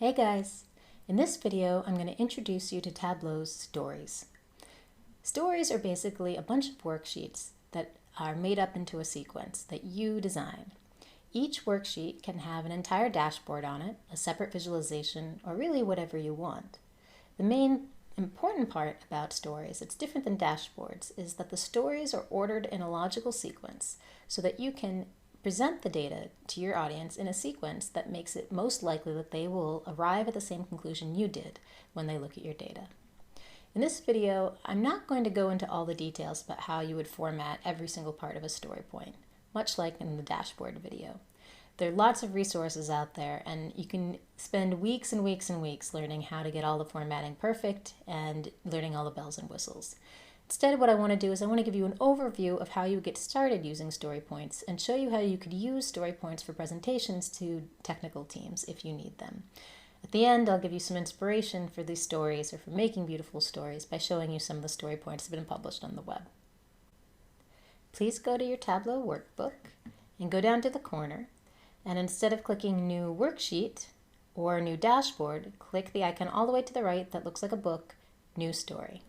Hey guys! In this video, I'm going to introduce you to Tableau's stories. Stories are basically a bunch of worksheets that are made up into a sequence that you design. Each worksheet can have an entire dashboard on it, a separate visualization, or really whatever you want. The main important part about stories, it's different than dashboards, is that the stories are ordered in a logical sequence so that you can present the data to your audience in a sequence that makes it most likely that they will arrive at the same conclusion you did when they look at your data. In this video, I'm not going to go into all the details about how you would format every single part of a story point, much like in the dashboard video. There are lots of resources out there, and you can spend weeks and weeks and weeks learning how to get all the formatting perfect and learning all the bells and whistles. Instead, what I want to do is I want to give you an overview of how you get started using story points and show you how you could use story points for presentations to technical teams if you need them. At the end, I'll give you some inspiration for these stories or for making beautiful stories by showing you some of the story points that have been published on the web. Please go to your Tableau workbook and go down to the corner, and instead of clicking New Worksheet or New Dashboard, click the icon all the way to the right that looks like a book, New Story.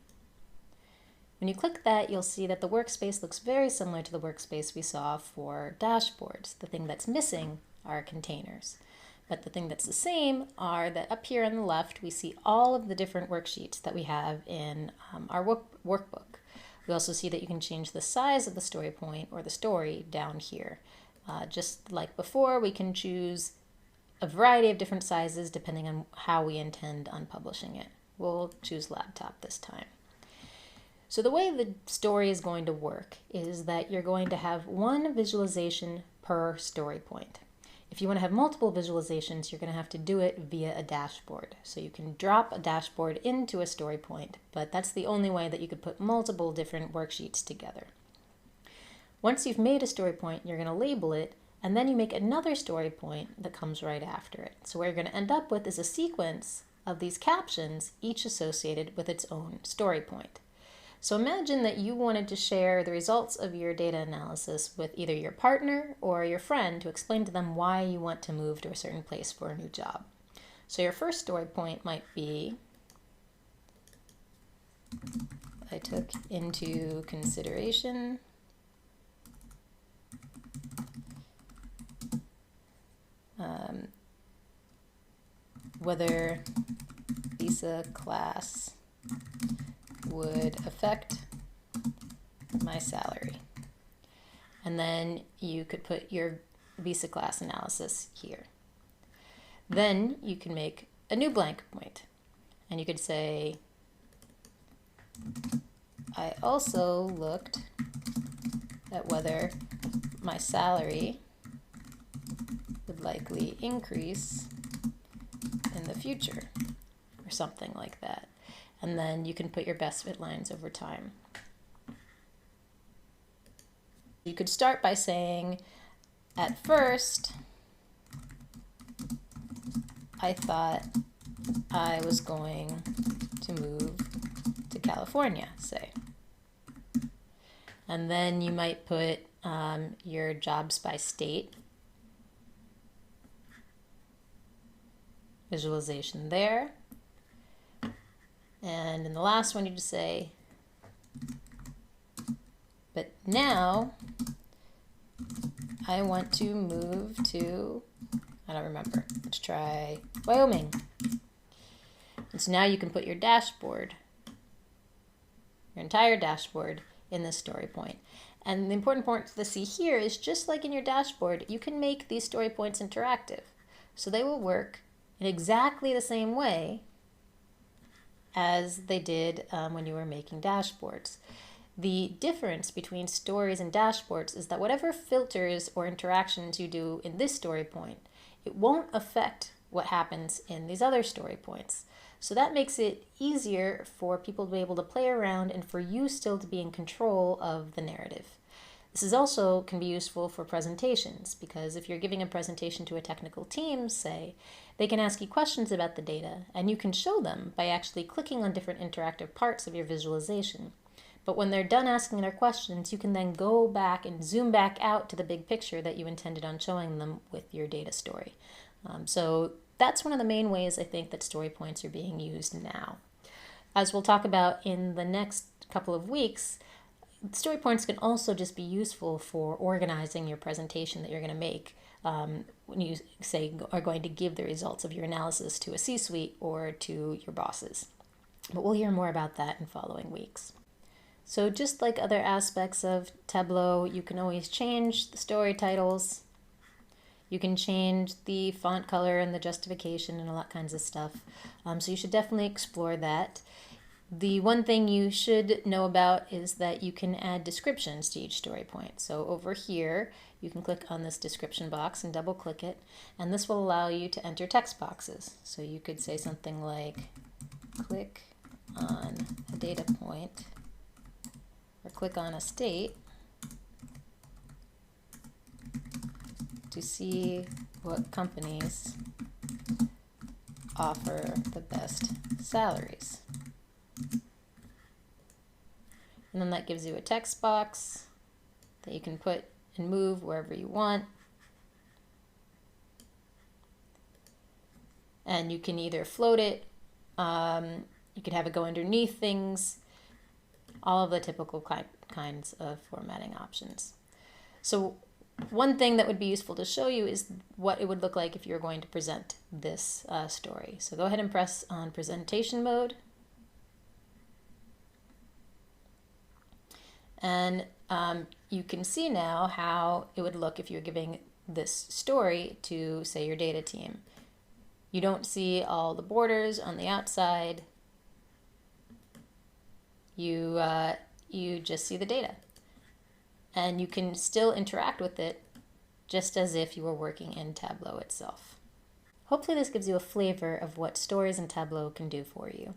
When you click that, you'll see that the workspace looks very similar to the workspace we saw for dashboards. The thing that's missing are containers. But the thing that's the same are that up here on the left, we see all of the different worksheets that we have in our workbook. We also see that you can change the size of the story point or the story down here. Just like before, we can choose a variety of different sizes depending on how we intend on publishing it. We'll choose laptop this time. So the way the story is going to work is that you're going to have one visualization per story point. If you want to have multiple visualizations, you're going to have to do it via a dashboard. So you can drop a dashboard into a story point, but that's the only way that you could put multiple different worksheets together. Once you've made a story point, you're going to label it, and then you make another story point that comes right after it. So what you're going to end up with is a sequence of these captions, each associated with its own story point. So imagine that you wanted to share the results of your data analysis with either your partner or your friend to explain to them why you want to move to a certain place for a new job. So your first story point might be, I took into consideration whether visa class would affect my salary. And then you could put your visa class analysis here. Then you can make a new blank point, and you could say, I also looked at whether my salary would likely increase in the future, or something like that. And then you can put your best fit lines over time. You could start by saying, at first, I thought I was going to move to California, say. And then you might put your jobs by state visualization there. And in the last one, you just say, but now I want to move to, I don't remember, let's try Wyoming. And so now you can put your dashboard, your entire dashboard, in this story point. And the important point to see here is just like in your dashboard, you can make these story points interactive. So they will work in exactly the same way as they did when you were making dashboards. The difference between stories and dashboards is that whatever filters or interactions you do in this story point, it won't affect what happens in these other story points. So that makes it easier for people to be able to play around and for you still to be in control of the narrative. This is also can be useful for presentations, because if you're giving a presentation to a technical team, say, they can ask you questions about the data, and you can show them by actually clicking on different interactive parts of your visualization. But when they're done asking their questions, you can then go back and zoom back out to the big picture that you intended on showing them with your data story. So that's one of the main ways I think that story points are being used now. As we'll talk about in the next couple of weeks, story points can also just be useful for organizing your presentation that you're going to make when you, say, are going to give the results of your analysis to a C-suite or to your bosses. But we'll hear more about that in following weeks. So just like other aspects of Tableau, you can always change the story titles. You can change the font color and the justification and all that kinds of stuff. So you should definitely explore that. The one thing you should know about is that you can add descriptions to each story point. So over here, you can click on this description box and double click it, and this will allow you to enter text boxes. So you could say something like, click on a data point, or click on a state to see what companies offer the best salaries. And then that gives you a text box that you can put and move wherever you want. And you can either float it, you could have it go underneath things, all of the typical kinds of formatting options. So one thing that would be useful to show you is what it would look like if you were going to present this story. So go ahead and press on presentation mode. And you can see now how it would look if you were giving this story to, say, your data team. You don't see all the borders on the outside. You just see the data. And you can still interact with it just as if you were working in Tableau itself. Hopefully this gives you a flavor of what stories in Tableau can do for you.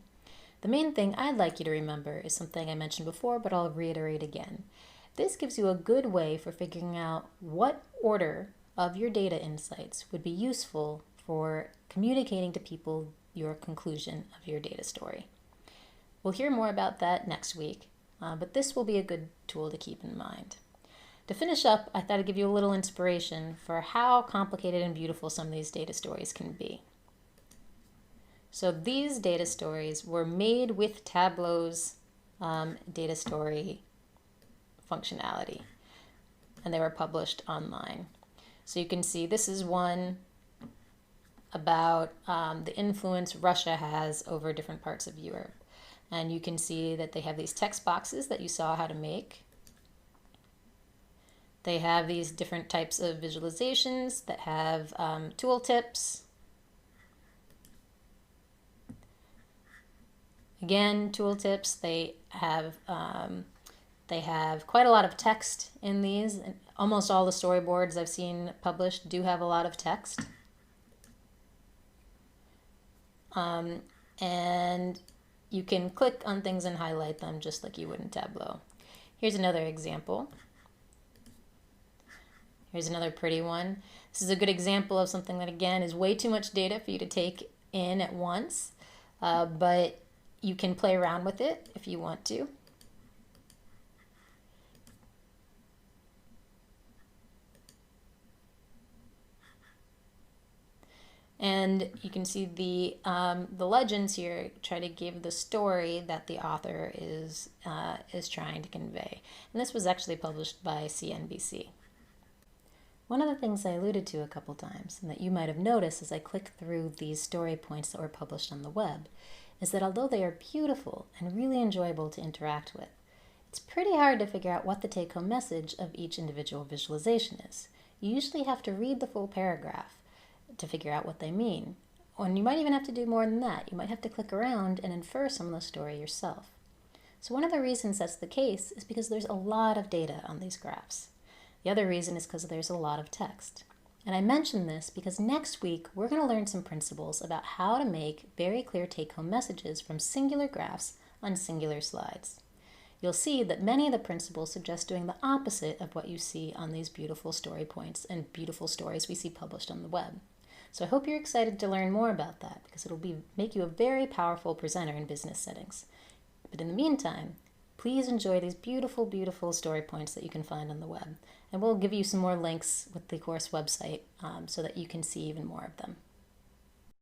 The main thing I'd like you to remember is something I mentioned before, but I'll reiterate again. This gives you a good way for figuring out what order of your data insights would be useful for communicating to people your conclusion of your data story. We'll hear more about that next week, but this will be a good tool to keep in mind. To finish up, I thought I'd give you a little inspiration for how complicated and beautiful some of these data stories can be. So these data stories were made with Tableau's data story functionality, and they were published online. So you can see this is one about the influence Russia has over different parts of Europe. And you can see that they have these text boxes that you saw how to make. They have these different types of visualizations that have tooltips. Again, tooltips. They have quite a lot of text in these. Almost all the storyboards I've seen published do have a lot of text. And you can click on things and highlight them just like you would in Tableau. Here's another example. Here's another pretty one. This is a good example of something that, again, is way too much data for you to take in at once, but you can play around with it if you want to. And you can see the legends here try to give the story that the author is trying to convey. And this was actually published by CNBC. One of the things I alluded to a couple times, and that you might have noticed as I clicked through these story points that were published on the web, is that although they are beautiful and really enjoyable to interact with, it's pretty hard to figure out what the take-home message of each individual visualization is. You usually have to read the full paragraph to figure out what they mean. And you might even have to do more than that. You might have to click around and infer some of the story yourself. So one of the reasons that's the case is because there's a lot of data on these graphs. The other reason is because there's a lot of text. And I mention this because next week we're going to learn some principles about how to make very clear take-home messages from singular graphs on singular slides. You'll see that many of the principles suggest doing the opposite of what you see on these beautiful story points and beautiful stories we see published on the web. So I hope you're excited to learn more about that because it'll make you a very powerful presenter in business settings. But in the meantime, please enjoy these beautiful, beautiful story points that you can find on the web. And we'll give you some more links with the course website so that you can see even more of them.